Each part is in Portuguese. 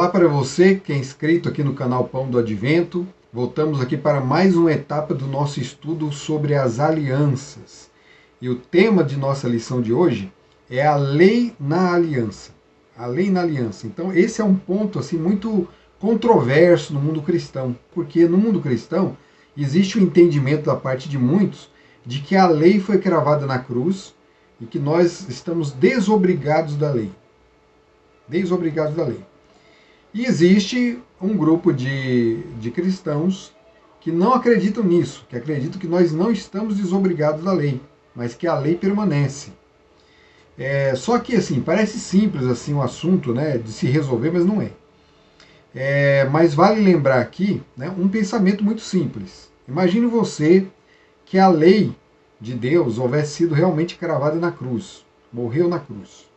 Olá para você que é inscrito aqui no canal Pão do Advento. Voltamos aqui para mais uma etapa do nosso estudo sobre as alianças. E o tema de nossa lição de hoje é a lei na aliança. A lei na aliança. Então esse é um ponto assim muito controverso no mundo cristão, porque no mundo cristão existe o entendimento da parte de muitos de que a lei foi cravada na cruz e que nós estamos desobrigados da lei. Desobrigados da lei. E existe um grupo de cristãos que não acreditam nisso, que acreditam que nós não estamos desobrigados da lei, mas que a lei permanece. Só que assim, parece simples assim o assunto, né, de se resolver, mas não é. Mas vale lembrar aqui, né, um pensamento muito simples. Imagine você que a lei de Deus houvesse sido realmente cravada na cruz, morreu na cruz.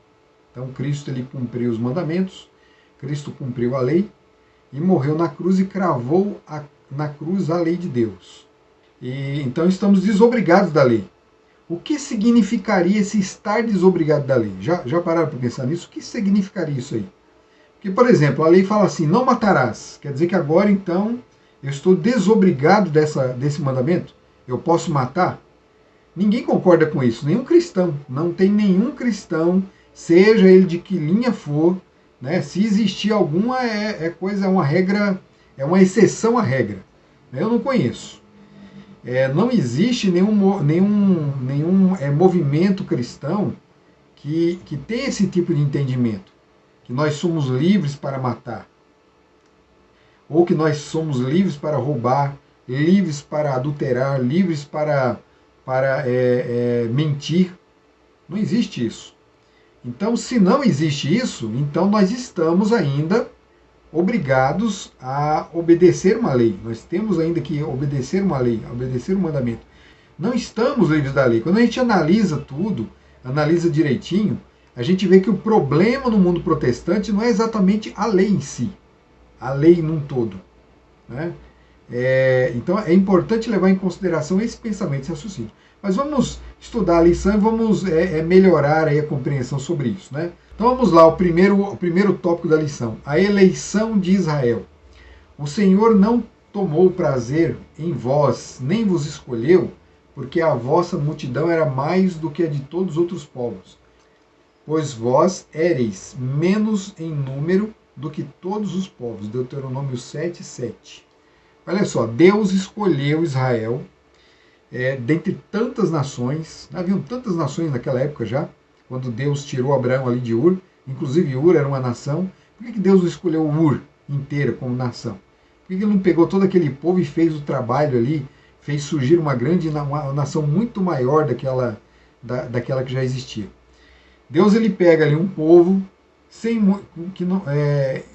Então Cristo ele cumpriu os mandamentos, Cristo cumpriu a lei e morreu na cruz e cravou na cruz a lei de Deus. E então estamos desobrigados da lei. O que significaria esse estar desobrigado da lei? Já pararam para pensar nisso? O que significaria isso aí? Porque, por exemplo, a lei fala assim, não matarás. Quer dizer que agora, então, eu estou desobrigado desse mandamento? Eu posso matar? Ninguém concorda com isso, nenhum cristão. Não tem nenhum cristão, seja ele de que linha for, né? Se existir alguma, é uma regra, é uma exceção à regra. Eu não conheço. Não existe nenhum movimento cristão que tem esse tipo de entendimento, que nós somos livres para matar, ou que nós somos livres para roubar, livres para adulterar, livres para mentir. Não existe isso. Então, se não existe isso, então nós estamos ainda obrigados a obedecer uma lei. Nós temos ainda que obedecer uma lei, obedecer um mandamento. Não estamos livres da lei. Quando a gente analisa tudo, analisa direitinho, a gente vê que o problema no mundo protestante não é exatamente a lei em si, a lei num todo, né? Então é importante levar em consideração esse pensamento, esse raciocínio. Mas vamos estudar a lição e vamos melhorar aí a compreensão sobre isso, né? Então vamos lá, o primeiro tópico da lição, a eleição de Israel. O Senhor não tomou prazer em vós, nem vos escolheu, porque a vossa multidão era mais do que a de todos os outros povos. Pois vós éreis menos em número do que todos os povos. Deuteronômio 7:7. Olha só, Deus escolheu Israel dentre tantas nações. Haviam tantas nações naquela época já, quando Deus tirou Abraão ali de Ur. Inclusive Ur era uma nação. Por que Deus não escolheu Ur inteira como nação? Por que ele não pegou todo aquele povo e fez o trabalho ali, fez surgir uma nação muito maior daquela que já existia? Deus ele pega ali um povo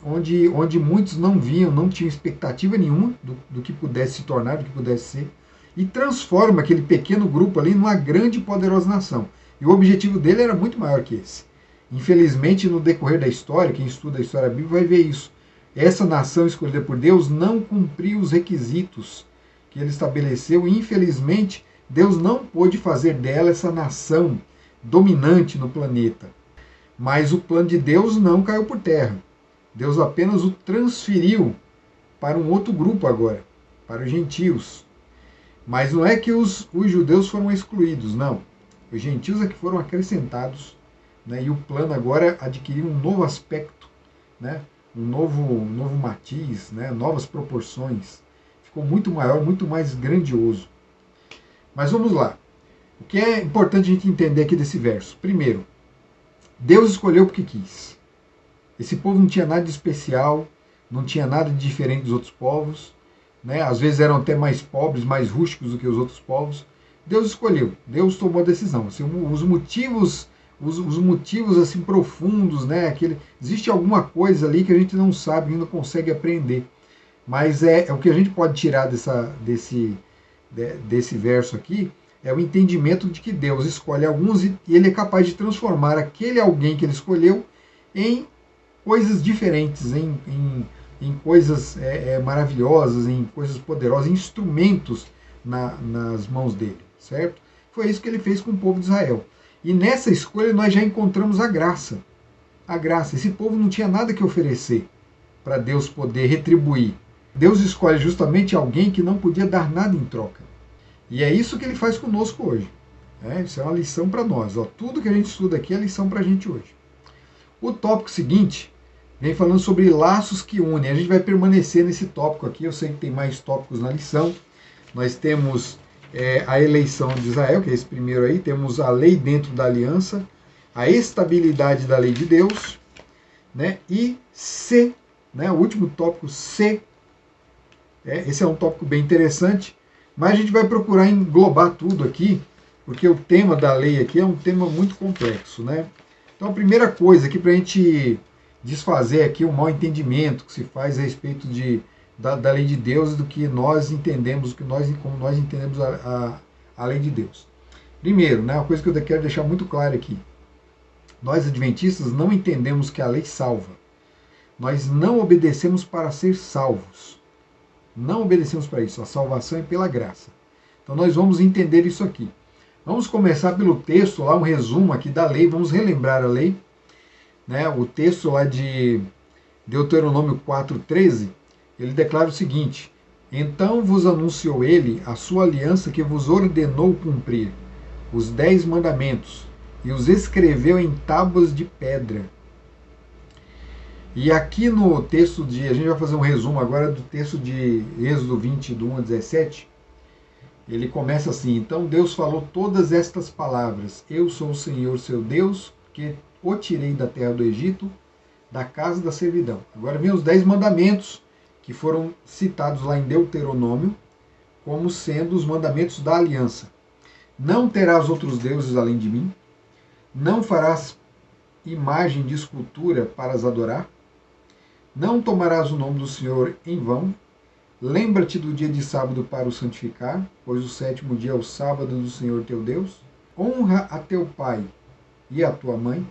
onde muitos não viam, não tinham expectativa nenhuma do que pudesse se tornar, do que pudesse ser, e transforma aquele pequeno grupo ali numa grande e poderosa nação. E o objetivo dele era muito maior que esse. Infelizmente, no decorrer da história, quem estuda a história bíblica vai ver isso. Essa nação escolhida por Deus não cumpriu os requisitos que ele estabeleceu e, infelizmente, Deus não pôde fazer dela essa nação dominante no planeta. Mas o plano de Deus não caiu por terra. Deus apenas o transferiu para um outro grupo agora, para os gentios. Mas não é que os judeus foram excluídos, não. Os gentios é que foram acrescentados, né? E o plano agora adquiriu um novo aspecto, né? um novo matiz, né? Novas proporções. Ficou muito maior, muito mais grandioso. Mas vamos lá. O que é importante a gente entender aqui desse verso? Primeiro, Deus escolheu porque quis. Esse povo não tinha nada de especial, não tinha nada de diferente dos outros povos, né? Às vezes eram até mais pobres, mais rústicos do que os outros povos. Deus escolheu, Deus tomou a decisão. Assim, os motivos assim profundos, né? Existe alguma coisa ali que a gente não sabe, ainda consegue aprender. Mas o que a gente pode tirar desse verso aqui é o entendimento de que Deus escolhe alguns e ele é capaz de transformar aquele alguém que ele escolheu em coisas diferentes, em coisas maravilhosas, em coisas poderosas, em instrumentos nas mãos dele, certo? Foi isso que ele fez com o povo de Israel. E nessa escolha nós já encontramos a graça. A graça. Esse povo não tinha nada que oferecer. para Deus poder retribuir. Deus escolhe justamente alguém que não podia dar nada em troca. E é isso que ele faz conosco hoje. Isso é uma lição para nós. Tudo que a gente estuda aqui é lição para a gente hoje. O tópico seguinte vem falando sobre laços que unem. A gente vai permanecer nesse tópico aqui. Eu sei que tem mais tópicos na lição. Nós temos a eleição de Israel, que é esse primeiro aí. Temos a lei dentro da aliança, a estabilidade da lei de Deus, né? E C, né? O último tópico, C. Esse é um tópico bem interessante, mas a gente vai procurar englobar tudo aqui, porque o tema da lei aqui é um tema muito complexo, né? Então a primeira coisa aqui para a gente desfazer aqui o mau entendimento que se faz a respeito da lei de Deus e do que nós entendemos, como nós entendemos a lei de Deus. Primeiro, né, uma coisa que eu quero deixar muito clara aqui. Nós adventistas não entendemos que a lei salva. Nós não obedecemos para ser salvos. Não obedecemos para isso. A salvação é pela graça. Então nós vamos entender isso aqui. Vamos começar pelo texto, lá um resumo aqui da lei. Vamos relembrar a lei. Né? O texto lá de Deuteronômio 4,13, ele declara o seguinte: então vos anunciou ele a sua aliança que vos ordenou cumprir, os 10 mandamentos, e os escreveu em tábuas de pedra. E aqui no texto a gente vai fazer um resumo agora do texto de Êxodo 20, do 1 a 17. Ele começa assim: então Deus falou todas estas palavras: eu sou o Senhor seu Deus, que o tirei da terra do Egito, da casa da servidão. Agora vem os 10 mandamentos, que foram citados lá em Deuteronômio, como sendo os mandamentos da aliança. Não terás outros deuses além de mim, não farás imagem de escultura para as adorar, não tomarás o nome do Senhor em vão, lembra-te do dia de sábado para o santificar, pois o 7º dia é o sábado do Senhor teu Deus, honra a teu pai e a tua mãe,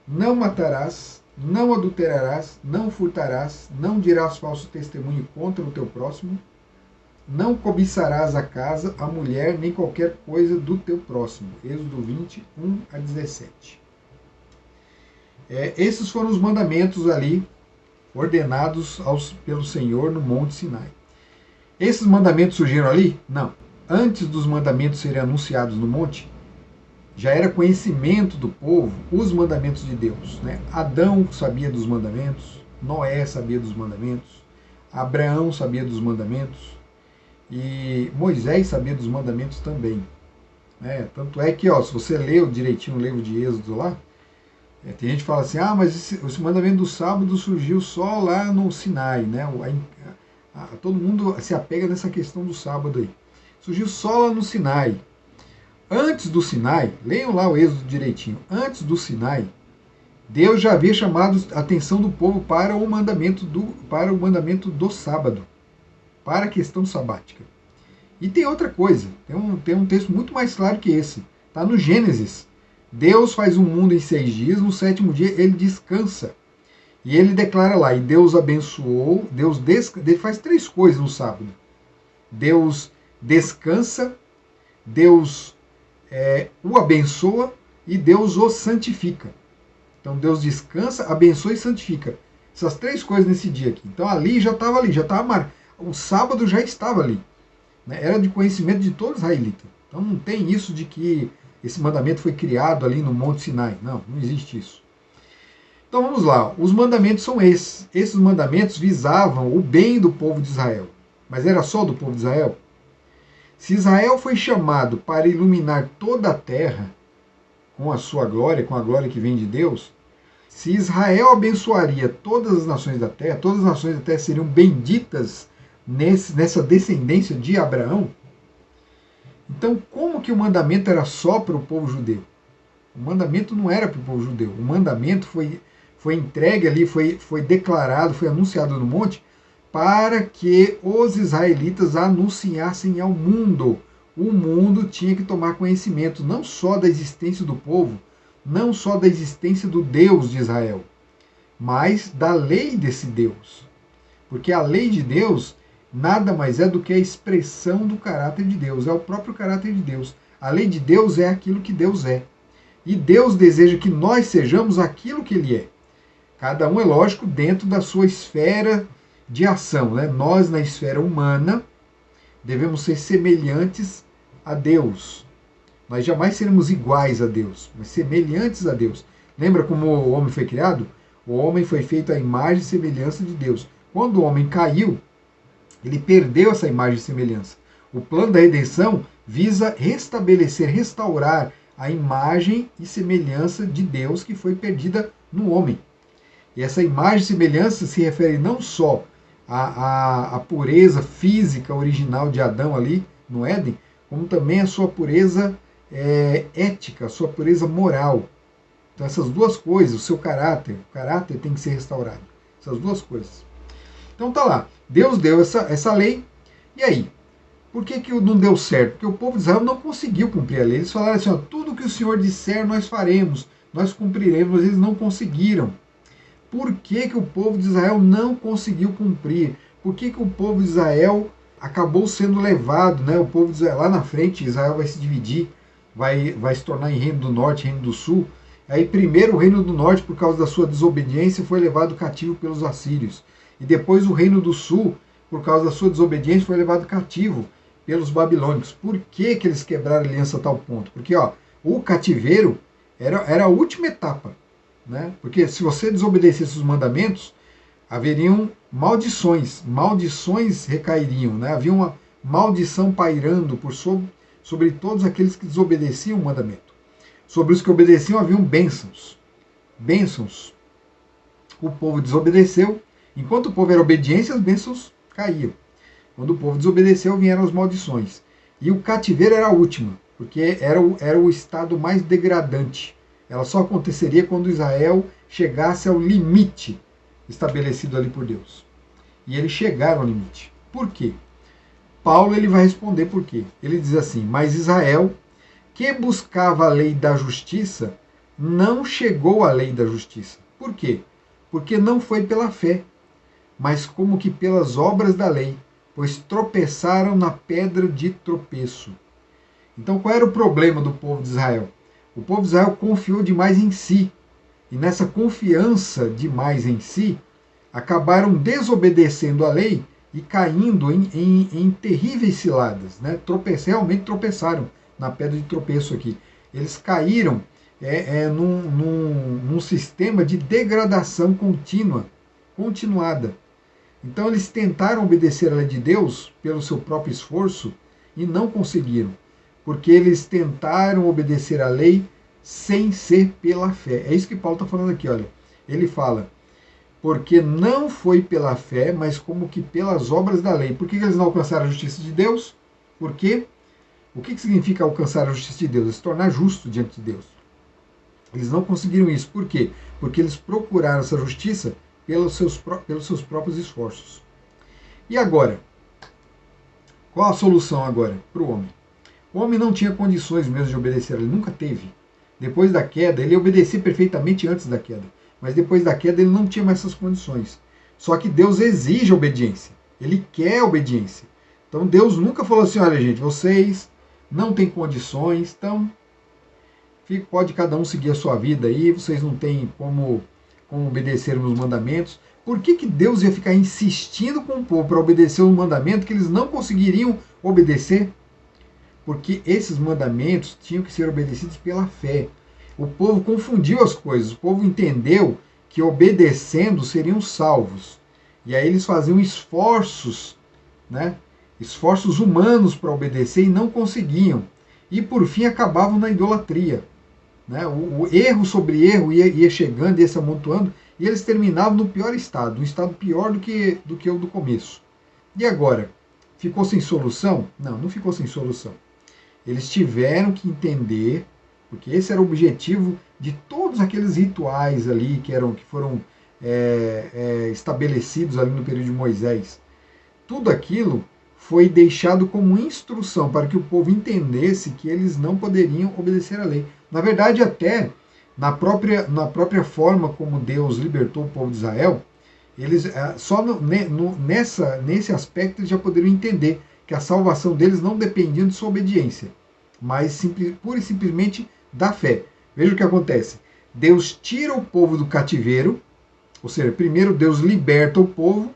não matarás, não adulterarás, não furtarás, não dirás falso testemunho contra o teu próximo, não cobiçarás a casa, a mulher, nem qualquer coisa do teu próximo. Êxodo 20, 1 a 17. Esses foram os mandamentos ali, ordenados pelo Senhor no Monte Sinai. Esses mandamentos surgiram ali? Não. Antes dos mandamentos serem anunciados no monte, já era conhecimento do povo os mandamentos de Deus. Né? Adão sabia dos mandamentos, Noé sabia dos mandamentos, Abraão sabia dos mandamentos e Moisés sabia dos mandamentos também. Tanto é que, se você leu direitinho o livro de Êxodo lá, tem gente que fala assim: mas esse mandamento do sábado surgiu só lá no Sinai. Né? Todo mundo se apega nessa questão do sábado aí. Surgiu só lá no Sinai. Antes do Sinai, leiam lá o Êxodo direitinho, antes do Sinai, Deus já havia chamado a atenção do povo para o mandamento do sábado, para a questão sabática. E tem outra coisa, tem um texto muito mais claro que esse, está no Gênesis. Deus faz o mundo em 6 dias, no 7º dia ele descansa. E ele declara lá: e Deus abençoou, Deus faz 3 coisas no sábado. Deus descansa, Deus o abençoa e Deus o santifica. Então Deus descansa, abençoa e santifica. Essas 3 coisas nesse dia aqui. Então já estava marcado. O sábado já estava ali. Né? Era de conhecimento de todo israelita. Então não tem isso de que esse mandamento foi criado ali no Monte Sinai. Não existe isso. Então vamos lá. Os mandamentos são esses. Esses mandamentos visavam o bem do povo de Israel. Mas era só do povo de Israel? Se Israel foi chamado para iluminar toda a terra com a sua glória, com a glória que vem de Deus, se Israel abençoaria todas as nações da terra, todas as nações da terra seriam benditas nessa descendência de Abraão, então como que o mandamento era só para o povo judeu? O mandamento não era para o povo judeu. O mandamento foi entregue ali, foi declarado, foi anunciado no monte, para que os israelitas anunciassem ao mundo. O mundo tinha que tomar conhecimento não só da existência do povo, não só da existência do Deus de Israel, mas da lei desse Deus. Porque a lei de Deus nada mais é do que a expressão do caráter de Deus, é o próprio caráter de Deus. A lei de Deus é aquilo que Deus é. E Deus deseja que nós sejamos aquilo que Ele é. Cada um, é lógico, dentro da sua esfera de ação. Né? Nós, na esfera humana, devemos ser semelhantes a Deus. Nós jamais seremos iguais a Deus, mas semelhantes a Deus. Lembra como o homem foi criado? O homem foi feito à imagem e semelhança de Deus. Quando o homem caiu, ele perdeu essa imagem e semelhança. O plano da redenção visa restabelecer, restaurar a imagem e semelhança de Deus que foi perdida no homem. E essa imagem e semelhança se refere não só à pureza física original de Adão ali no Éden, como também a sua pureza ética, a sua pureza moral. Então essas duas coisas, o caráter tem que ser restaurado. Essas duas coisas. Então tá lá, Deus deu essa lei, e aí? Por que não deu certo? Porque o povo de Israel não conseguiu cumprir a lei. Eles falaram assim, ó, tudo que o Senhor disser nós faremos, nós cumpriremos, mas eles não conseguiram. Por que o povo de Israel não conseguiu cumprir? Por que o povo de Israel acabou sendo levado, né? O povo de Israel, lá na frente, Israel vai se dividir, vai se tornar em reino do norte, reino do sul. Aí primeiro o reino do norte, por causa da sua desobediência, foi levado cativo pelos assírios. E depois o reino do sul, por causa da sua desobediência, foi levado cativo pelos babilônicos. Por que eles quebraram a aliança a tal ponto? Porque o cativeiro era a última etapa. Né? Porque se você desobedecesse os mandamentos, haveriam maldições recairiam, né? Havia uma maldição pairando sobre todos aqueles que desobedeciam o mandamento. Sobre os que obedeciam haviam bênçãos. O povo desobedeceu, enquanto o povo era obediente, as bênçãos caíam. Quando o povo desobedeceu, vieram as maldições. E o cativeiro era a última, porque era o estado mais degradante. Ela só aconteceria quando Israel chegasse ao limite estabelecido ali por Deus. E eles chegaram ao limite. Por quê? Paulo ele vai responder por quê. Ele diz assim, mas Israel, que buscava a lei da justiça, não chegou à lei da justiça. Por quê? Porque não foi pela fé, mas como que pelas obras da lei, pois tropeçaram na pedra de tropeço. Então qual era o problema do povo de Israel? O povo de Israel confiou demais em si. E nessa confiança demais em si, acabaram desobedecendo a lei e caindo em terríveis ciladas. Né? Realmente tropeçaram na pedra de tropeço aqui. Eles caíram num sistema de degradação continuada. Então eles tentaram obedecer a lei de Deus pelo seu próprio esforço e não conseguiram. Porque eles tentaram obedecer a lei sem ser pela fé. É isso que Paulo está falando aqui, olha. Ele fala, porque não foi pela fé, mas como que pelas obras da lei. Por que eles não alcançaram a justiça de Deus? Porque o que significa alcançar a justiça de Deus? É se tornar justo diante de Deus. Eles não conseguiram isso. Por quê? Porque eles procuraram essa justiça pelos seus próprios esforços. E agora? Qual a solução agora para o homem? O homem não tinha condições mesmo de obedecer, ele nunca teve. Depois da queda, ele obedecia perfeitamente antes da queda, mas depois da queda ele não tinha mais essas condições. Só que Deus exige obediência, ele quer obediência. Então Deus nunca falou assim, olha gente, vocês não têm condições, então pode cada um seguir a sua vida aí, vocês não têm como obedecer os mandamentos. Por que Deus ia ficar insistindo com o povo para obedecer um mandamento que eles não conseguiriam obedecer? Porque esses mandamentos tinham que ser obedecidos pela fé. O povo confundiu as coisas, o povo entendeu que obedecendo seriam salvos. E aí eles faziam esforços, né? Esforços humanos para obedecer e não conseguiam. E por fim acabavam na idolatria. Né? O erro sobre erro ia chegando, ia se amontoando, e eles terminavam no pior estado, um estado pior do que o do começo. E agora? Ficou sem solução? Não ficou sem solução. Eles tiveram que entender, porque esse era o objetivo de todos aqueles rituais ali que foram estabelecidos ali no período de Moisés. Tudo aquilo foi deixado como instrução para que o povo entendesse que eles não poderiam obedecer à lei. Na verdade, até na própria forma como Deus libertou o povo de Israel, eles nesse aspecto eles já poderiam entender que a salvação deles não dependia de sua obediência, mas pura e simplesmente da fé. Veja o que acontece. Deus tira o povo do cativeiro, Ou seja, primeiro Deus liberta o povo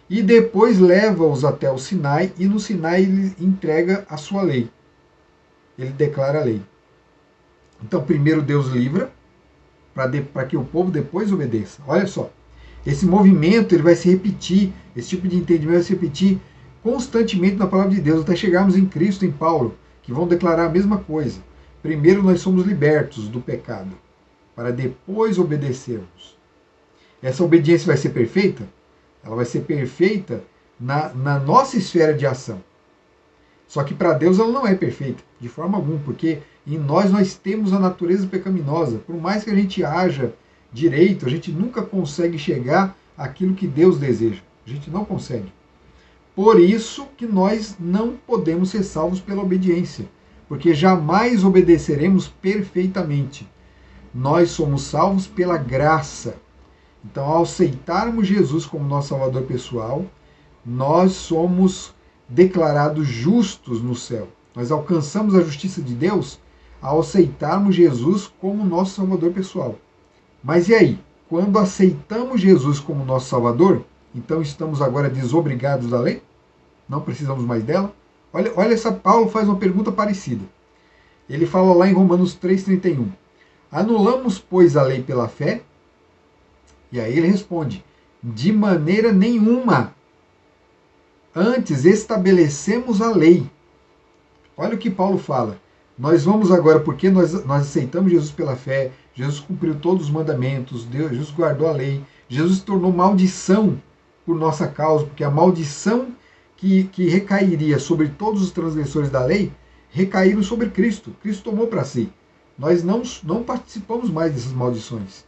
e depois leva-os até o Sinai, e no Sinai ele entrega a sua lei. Ele declara a lei. Então, primeiro Deus livra, para que o povo depois obedeça. Olha só, esse movimento ele vai se repetir, esse tipo de entendimento vai se repetir constantemente na palavra de Deus, até chegarmos em Cristo, em Paulo, que vão declarar a mesma coisa. Primeiro nós somos libertos do pecado, para depois obedecermos. Essa obediência vai ser perfeita? Ela vai ser perfeita na nossa esfera de ação. Só que para Deus ela não é perfeita, de forma alguma, porque em nós temos a natureza pecaminosa. Por mais que a gente haja direito, a gente nunca consegue chegar àquilo que Deus deseja. A gente não consegue. Por isso que nós não podemos ser salvos pela obediência, porque jamais obedeceremos perfeitamente. Nós somos salvos pela graça. Então, ao aceitarmos Jesus como nosso Salvador pessoal, nós somos declarados justos no céu. Nós alcançamos a justiça de Deus ao aceitarmos Jesus como nosso Salvador pessoal. Mas e aí? Quando aceitamos Jesus como nosso Salvador, então estamos agora desobrigados da lei? Não precisamos mais dela? Olha, Paulo faz uma pergunta parecida. Ele fala lá em Romanos 3,31. Anulamos, pois, a lei pela fé? E aí ele responde, de maneira nenhuma. Antes estabelecemos a lei. Olha o que Paulo fala. Nós vamos agora, porque nós aceitamos Jesus pela fé, Jesus cumpriu todos os mandamentos, Jesus guardou a lei, Jesus se tornou maldição por nossa causa, porque a maldição que recairia sobre todos os transgressores da lei, recaíram sobre Cristo. Cristo tomou para si. Nós não participamos mais dessas maldições.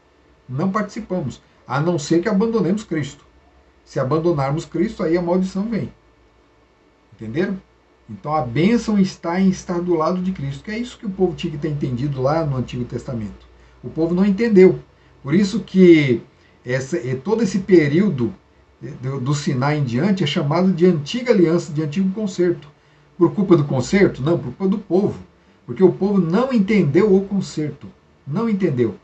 Não participamos, a não ser que abandonemos Cristo. Se abandonarmos Cristo, aí a maldição vem. Entenderam? Então a bênção está em estar do lado de Cristo, que é isso que o povo tinha que ter entendido lá no Antigo Testamento. O povo não entendeu. Por isso que todo esse período do Sinai em diante é chamado de antiga aliança, de antigo concerto. Por culpa do concerto? Não, por culpa do povo. Porque o povo não entendeu o concerto. Não entendeu.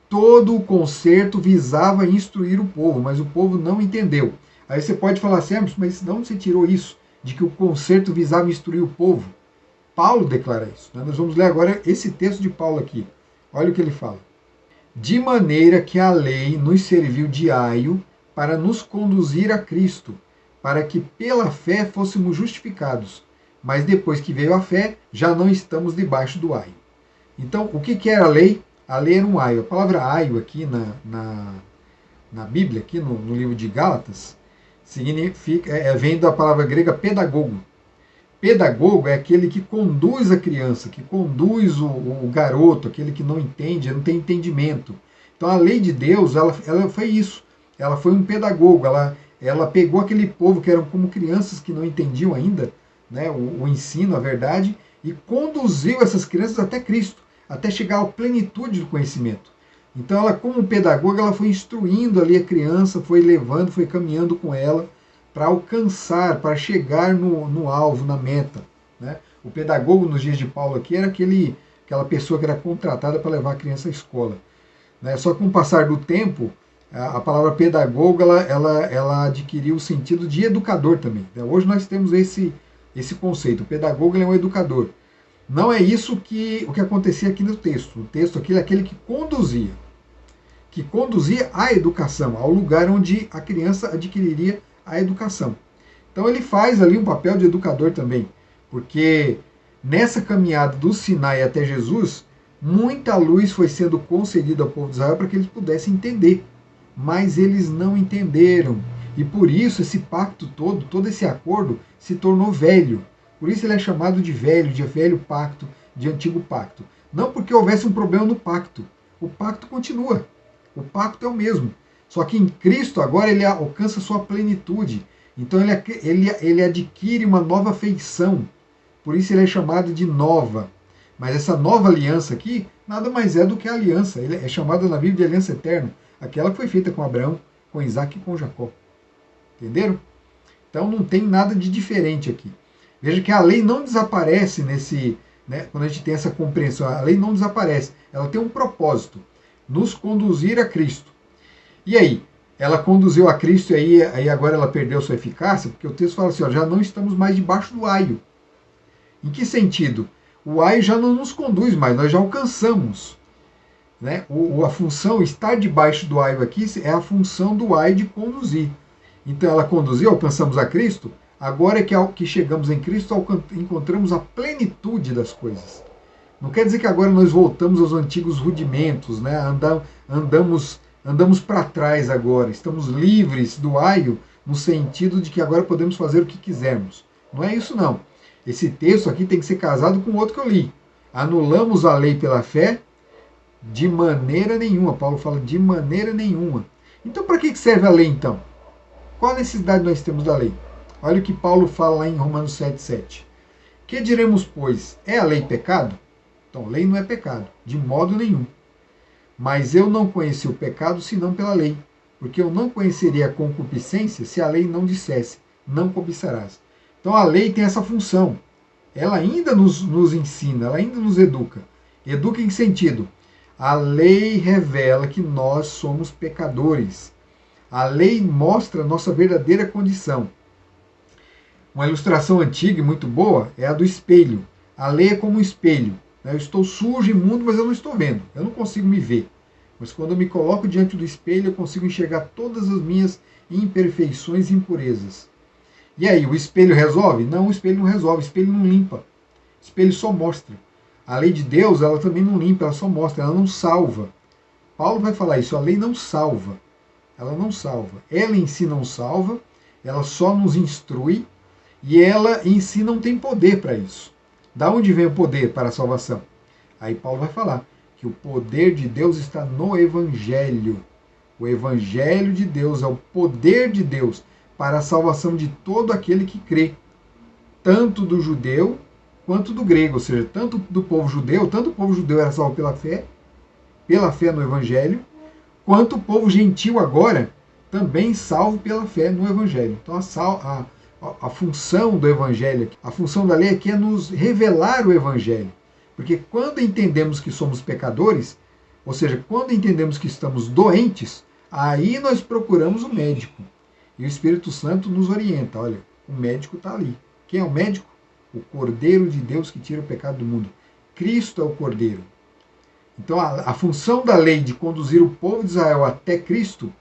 Todo o concerto visava instruir o povo, mas o povo não entendeu. Aí você pode falar assim, mas de onde você tirou isso? De que o concerto visava instruir o povo? Paulo declara isso. Nós vamos ler agora esse texto de Paulo aqui. Olha o que ele fala. De maneira que a lei nos serviu de aio para nos conduzir a Cristo, para que pela fé fôssemos justificados. Mas depois que veio a fé, já não estamos debaixo do aio. Então, o que era a lei? A lei era um aio. A palavra aio aqui na Bíblia, aqui no livro de Gálatas, vem da palavra grega pedagogo. Pedagogo é aquele que conduz a criança, que conduz o garoto, aquele que não entende, não tem entendimento. Então a lei de Deus, ela foi isso. Ela foi um pedagogo, ela pegou aquele povo que eram como crianças que não entendiam ainda, né, o ensino, a verdade, e conduziu essas crianças até Cristo, até chegar à plenitude do conhecimento. Então ela, como pedagoga, ela foi instruindo ali a criança, foi levando, foi caminhando com ela para alcançar, para chegar no alvo, na meta. Né? O pedagogo nos dias de Paulo aqui era aquela pessoa que era contratada para levar a criança à escola. Né? Só que com o passar do tempo, a palavra pedagogo ela adquiriu o sentido de educador também. Hoje nós temos esse conceito. O pedagogo é um educador. Não é isso o que acontecia aqui no texto. O texto aqui é aquele que conduzia a educação, ao lugar onde a criança adquiriria a educação. Então ele faz ali um papel de educador também, porque nessa caminhada do Sinai até Jesus, muita luz foi sendo concedida ao povo de Israel para que eles pudessem entender, mas eles não entenderam, e por isso esse pacto todo esse acordo se tornou velho. Por isso ele é chamado de velho pacto, de antigo pacto. Não porque houvesse um problema no pacto. O pacto continua. O pacto é o mesmo. Só que em Cristo agora ele alcança sua plenitude. Então ele adquire uma nova feição. Por isso ele é chamado de nova. Mas essa nova aliança aqui nada mais é do que a aliança. Ele é chamada na Bíblia de aliança eterna. Aquela que foi feita com Abraão, com Isaac e com Jacó. Entenderam? Então não tem nada de diferente aqui. Veja que a lei não desaparece quando a gente tem essa compreensão. A lei não desaparece. Ela tem um propósito. Nos conduzir a Cristo. E aí? ela conduziu a Cristo e aí agora ela perdeu sua eficácia, porque o texto fala assim, ó, já não estamos mais debaixo do aio. Em que sentido? O aio já não nos conduz mais, nós já alcançamos. Né? A função estar debaixo do aio aqui é a função do aio de conduzir. Então ela conduziu, alcançamos a Cristo, agora é que chegamos em Cristo, encontramos a plenitude das coisas. Não quer dizer que agora nós voltamos aos antigos rudimentos, né? Andamos para trás agora, estamos livres do aio, no sentido de que agora podemos fazer o que quisermos. Não é isso não. Esse texto aqui tem que ser casado com o outro que eu li. Anulamos a lei pela fé? De maneira nenhuma. Paulo fala de maneira nenhuma. Então para que serve a lei então? Qual a necessidade nós temos da lei? Olha o que Paulo fala lá em Romanos 7,7. Que diremos, pois? É a lei pecado? Então, lei não é pecado, de modo nenhum. Mas eu não conheci o pecado senão pela lei, porque eu não conheceria a concupiscência se a lei não dissesse, não cobiçarás. Então a lei tem essa função. Ela ainda nos ensina, ela ainda nos educa. Educa em que sentido? A lei revela que nós somos pecadores. A lei mostra a nossa verdadeira condição. Uma ilustração antiga e muito boa é a do espelho. A lei é como um espelho. Eu estou sujo, imundo, mas eu não estou vendo. Eu não consigo me ver. Mas quando eu me coloco diante do espelho, eu consigo enxergar todas as minhas imperfeições e impurezas. E aí, o espelho resolve? Não, o espelho não resolve, o espelho não limpa. O espelho só mostra. A lei de Deus, ela também não limpa, ela só mostra, ela não salva. Paulo vai falar isso, a lei não salva. Ela não salva. Ela em si não salva, ela só nos instrui e ela em si não tem poder para isso. Da onde vem o poder para a salvação? Aí Paulo vai falar que o poder de Deus está no Evangelho. O Evangelho de Deus é o poder de Deus para a salvação de todo aquele que crê, tanto do judeu quanto do grego, ou seja, tanto do povo judeu, tanto o povo judeu era salvo pela fé no Evangelho, quanto o povo gentil agora também salvo pela fé no Evangelho. Então a função do Evangelho, a função da lei aqui é nos revelar o Evangelho. Porque quando entendemos que somos pecadores, ou seja, quando entendemos que estamos doentes, aí nós procuramos o médico. E o Espírito Santo nos orienta. Olha, o médico está ali. Quem é o médico? O Cordeiro de Deus que tira o pecado do mundo. Cristo é o Cordeiro. Então a função da lei de conduzir o povo de Israel até Cristo,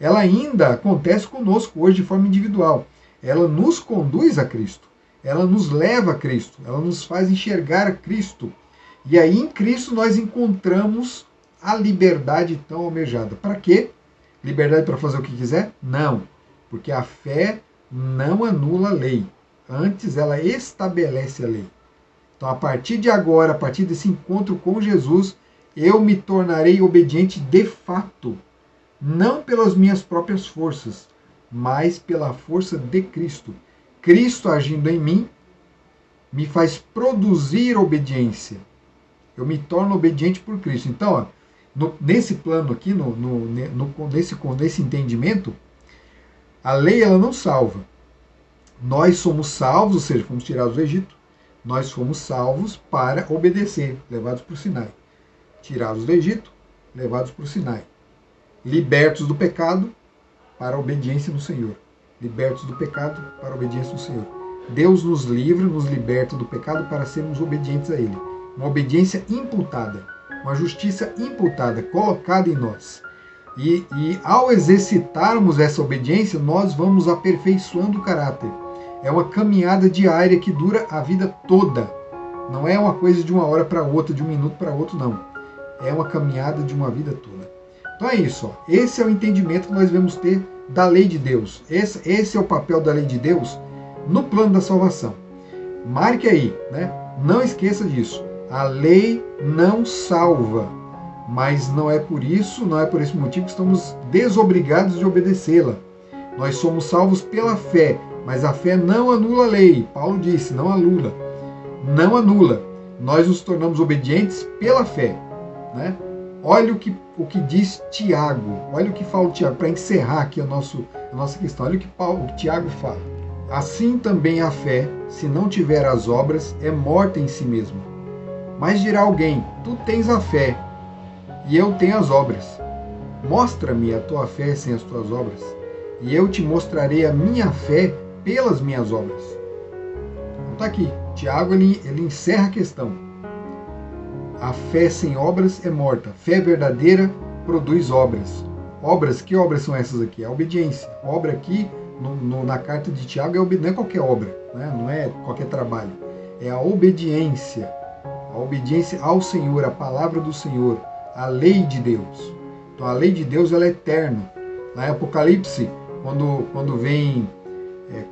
ela ainda acontece conosco hoje de forma individual. Ela nos conduz a Cristo. Ela nos leva a Cristo. Ela nos faz enxergar a Cristo. E aí em Cristo nós encontramos a liberdade tão almejada. Para quê? Liberdade para fazer o que quiser? Não. Porque a fé não anula a lei. Antes ela estabelece a lei. Então a partir de agora, a partir desse encontro com Jesus, eu me tornarei obediente de fato. Não pelas minhas próprias forças, mas pela força de Cristo. Cristo agindo em mim me faz produzir obediência. Eu me torno obediente por Cristo. Então, nesse plano aqui, nesse entendimento, a lei ela não salva. Nós somos salvos, ou seja, fomos tirados do Egito. Nós fomos salvos para obedecer, levados para o Sinai. Tirados do Egito, levados para o Sinai. Libertos do pecado para a obediência no Senhor. Libertos do pecado para a obediência no Senhor. Deus nos livra, nos liberta do pecado para sermos obedientes a Ele. Uma obediência imputada, uma justiça imputada, colocada em nós. E ao exercitarmos essa obediência, nós vamos aperfeiçoando o caráter. É uma caminhada diária que dura a vida toda. Não é uma coisa de uma hora para outra, de um minuto para outro, não. É uma caminhada de uma vida toda. Então é isso. Ó. Esse é o entendimento que nós devemos ter da lei de Deus. Esse é o papel da lei de Deus no plano da salvação. Marque aí, né? Não esqueça disso. A lei não salva, mas não é por isso, não é por esse motivo que estamos desobrigados de obedecê-la. Nós somos salvos pela fé, mas a fé não anula a lei. Paulo disse, não anula. Não anula. Nós nos tornamos obedientes pela fé, né? Olha o que diz Tiago. Olha o que fala o Tiago, para encerrar aqui a nossa questão. Olha o que Tiago fala. Assim também a fé, se não tiver as obras, é morta em si mesma. Mas dirá alguém, tu tens a fé, e eu tenho as obras. Mostra-me a tua fé sem as tuas obras, e eu te mostrarei a minha fé pelas minhas obras. Então tá aqui, Tiago ele encerra a questão. A fé sem obras é morta. Fé verdadeira produz obras. Obras, que obras são essas aqui? A obediência. A obra aqui, na carta de Tiago, não é qualquer obra, né? Não é qualquer trabalho. É a obediência. A obediência ao Senhor, a palavra do Senhor, a lei de Deus. Então a lei de Deus ela é eterna. Lá em Apocalipse, quando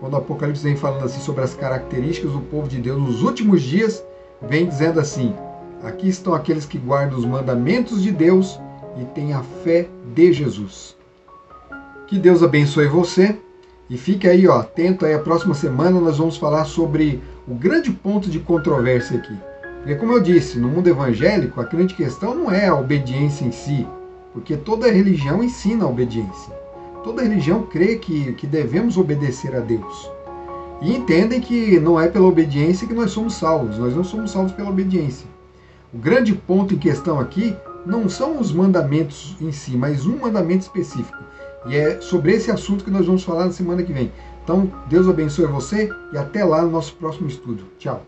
o Apocalipse vem falando assim sobre as características do povo de Deus nos últimos dias, vem dizendo assim: aqui estão aqueles que guardam os mandamentos de Deus e têm a fé de Jesus. Que Deus abençoe você e fique aí, atento aí. A próxima semana nós vamos falar sobre o grande ponto de controvérsia aqui. Porque, como eu disse, no mundo evangélico a grande questão não é a obediência em si, porque toda religião ensina a obediência. Toda religião crê que devemos obedecer a Deus. E entendem que não é pela obediência que nós somos salvos. Nós não somos salvos pela obediência. O grande ponto em questão aqui não são os mandamentos em si, mas um mandamento específico. E é sobre esse assunto que nós vamos falar na semana que vem. Então, Deus abençoe você e até lá no nosso próximo estudo. Tchau!